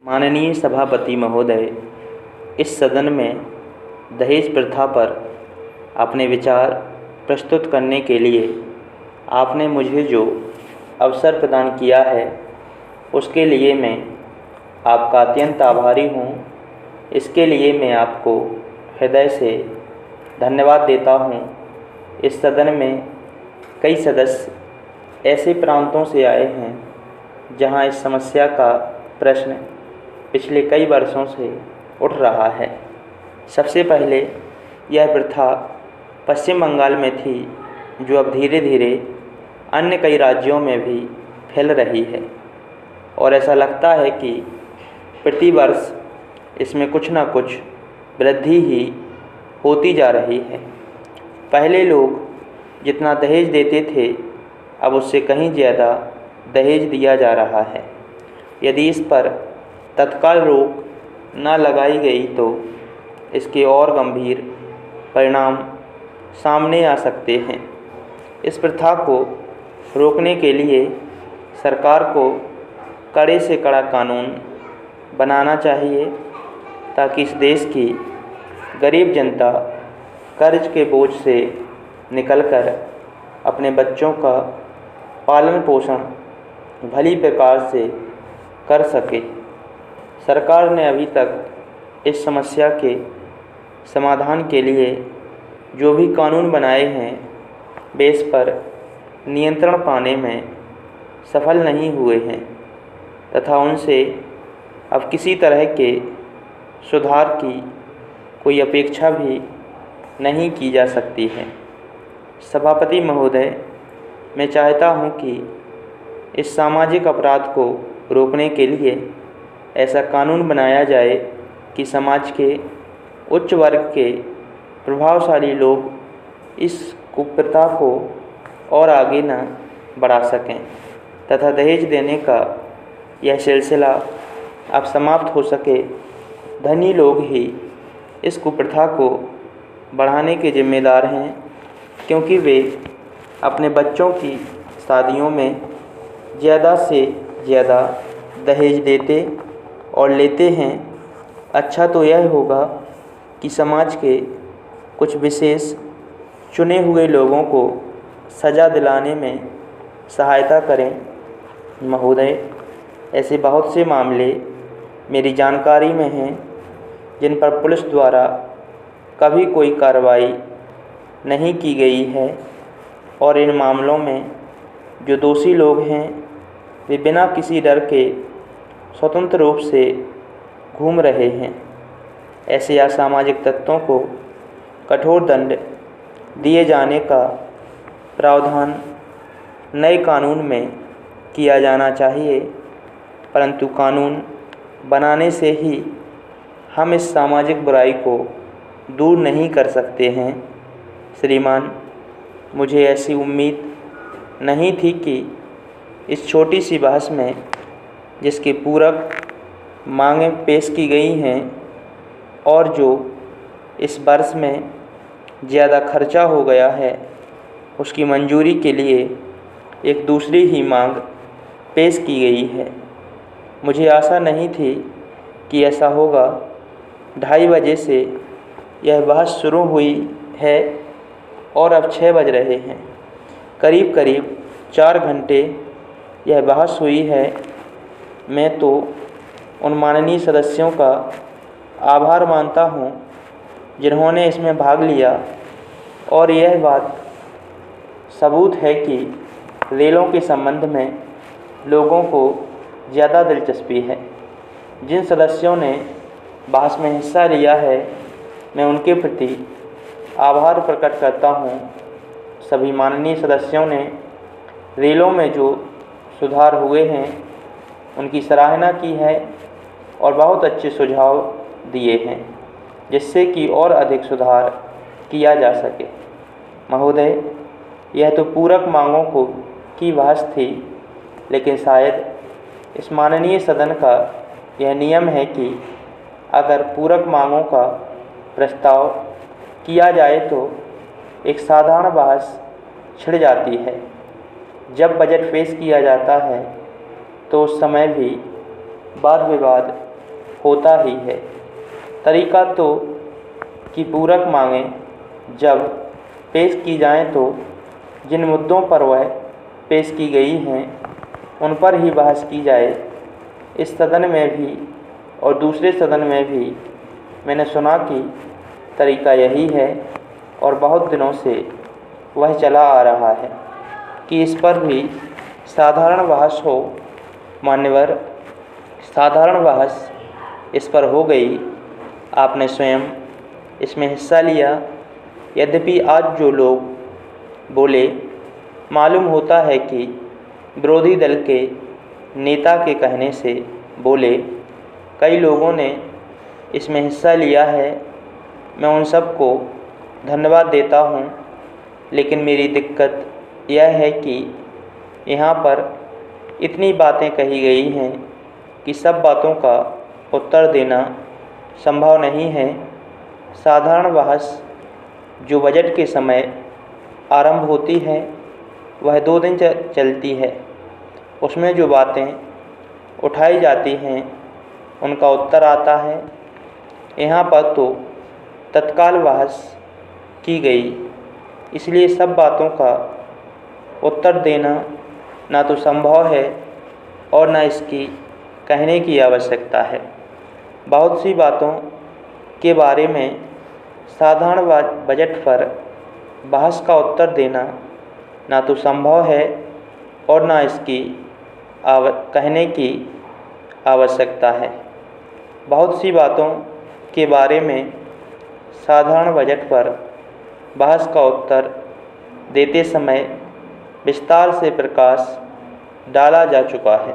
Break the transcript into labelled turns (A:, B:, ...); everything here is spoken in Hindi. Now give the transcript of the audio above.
A: माननीय सभापति महोदय, इस सदन में दहेज प्रथा पर अपने विचार प्रस्तुत करने के लिए आपने मुझे जो अवसर प्रदान किया है उसके लिए मैं आपका अत्यंत आभारी हूँ। इसके लिए मैं आपको हृदय से धन्यवाद देता हूँ। इस सदन में कई सदस्य ऐसे प्रांतों से आए हैं जहाँ इस समस्या का प्रश्न पिछले कई वर्षों से उठ रहा है। सबसे पहले यह प्रथा पश्चिम बंगाल में थी, जो अब धीरे धीरे अन्य कई राज्यों में भी फैल रही है और ऐसा लगता है कि प्रति वर्ष इसमें कुछ न कुछ वृद्धि ही होती जा रही है। पहले लोग जितना दहेज देते थे, अब उससे कहीं ज़्यादा दहेज दिया जा रहा है। यदि इस पर तत्काल रोक न लगाई गई तो इसके और गंभीर परिणाम सामने आ सकते हैं। इस प्रथा को रोकने के लिए सरकार को कड़े से कड़ा कानून बनाना चाहिए ताकि इस देश की गरीब जनता कर्ज के बोझ से निकलकर अपने बच्चों का पालन पोषण भली प्रकार से कर सके। सरकार ने अभी तक इस समस्या के समाधान के लिए जो भी कानून बनाए हैं, वे इस पर नियंत्रण पाने में सफल नहीं हुए हैं तथा उनसे अब किसी तरह के सुधार की कोई अपेक्षा भी नहीं की जा सकती है। सभापति महोदय, मैं चाहता हूं कि इस सामाजिक अपराध को रोकने के लिए ऐसा कानून बनाया जाए कि समाज के उच्च वर्ग के प्रभावशाली लोग इस कुप्रथा को और आगे न बढ़ा सकें तथा दहेज देने का यह सिलसिला अब समाप्त हो सके। धनी लोग ही इस कुप्रथा को बढ़ाने के जिम्मेदार हैं, क्योंकि वे अपने बच्चों की शादियों में ज़्यादा से ज़्यादा दहेज देते और लेते हैं। अच्छा तो यह होगा कि समाज के कुछ विशेष चुने हुए लोगों को सज़ा दिलाने में सहायता करें। महोदय, ऐसे बहुत से मामले मेरी जानकारी में हैं जिन पर पुलिस द्वारा कभी कोई कार्रवाई नहीं की गई है और इन मामलों में जो दोषी लोग हैं वे बिना किसी डर के स्वतंत्र रूप से घूम रहे हैं। ऐसे असामाजिक तत्वों को कठोर दंड दिए जाने का प्रावधान नए कानून में किया जाना चाहिए, परंतु कानून बनाने से ही हम इस सामाजिक बुराई को दूर नहीं कर सकते हैं। श्रीमान, मुझे ऐसी उम्मीद नहीं थी कि इस छोटी सी बहस में, जिसके पूरक मांगें पेश की गई हैं और जो इस वर्ष में ज़्यादा खर्चा हो गया है, उसकी मंजूरी के लिए एक दूसरी ही मांग पेश की गई है। मुझे आशा नहीं थी कि ऐसा होगा। 2:30 बजे से यह बहस शुरू हुई है और अब 6 बज रहे हैं। करीब करीब 4 घंटे यह बहस हुई है। मैं तो उन माननीय सदस्यों का आभार मानता हूँ जिन्होंने इसमें भाग लिया और यह बात सबूत है कि रेलों के संबंध में लोगों को ज़्यादा दिलचस्पी है। जिन सदस्यों ने बहस में हिस्सा लिया है, मैं उनके प्रति आभार प्रकट करता हूँ। सभी माननीय सदस्यों ने रेलों में जो सुधार हुए हैं उनकी सराहना की है और बहुत अच्छे सुझाव दिए हैं जिससे कि और अधिक सुधार किया जा सके। महोदय, यह तो पूरक मांगों की बहस थी, लेकिन शायद इस माननीय सदन का यह नियम है कि अगर पूरक मांगों का प्रस्ताव किया जाए तो एक साधारण बहस छिड़ जाती है। जब बजट पेश किया जाता है तो उस समय भी वाद विवाद होता ही है। तरीका तो कि पूरक मांगें जब पेश की जाएं तो जिन मुद्दों पर वह पेश की गई हैं उन पर ही बहस की जाए। इस सदन में भी और दूसरे सदन में भी मैंने सुना कि तरीका यही है और बहुत दिनों से वह चला आ रहा है कि इस पर भी साधारण बहस हो। मान्यवर, साधारण बहस इस पर हो गई। आपने स्वयं इसमें हिस्सा लिया। यद्यपि आज जो लोग बोले मालूम होता है कि विरोधी दल के नेता के कहने से बोले। कई लोगों ने इसमें हिस्सा लिया है। मैं उन सब को धन्यवाद देता हूँ, लेकिन मेरी दिक्कत यह है कि यहाँ पर इतनी बातें कही गई हैं कि सब बातों का उत्तर देना संभव नहीं है। साधारण बहस जो बजट के समय आरंभ होती है वह 2 दिन चलती है। उसमें जो बातें उठाई जाती हैं उनका उत्तर आता है। यहाँ पर तो तत्काल बहस की गई, इसलिए सब बातों का उत्तर देना ना तो संभव है और न इसकी कहने की आवश्यकता है। बहुत सी बातों के बारे में साधारण बजट पर बहस का उत्तर देना ना तो संभव है और ना इसकी कहने की आवश्यकता है। बहुत सी बातों के बारे में साधारण बजट पर बहस का उत्तर देते समय विस्तार से प्रकाश डाला जा चुका है।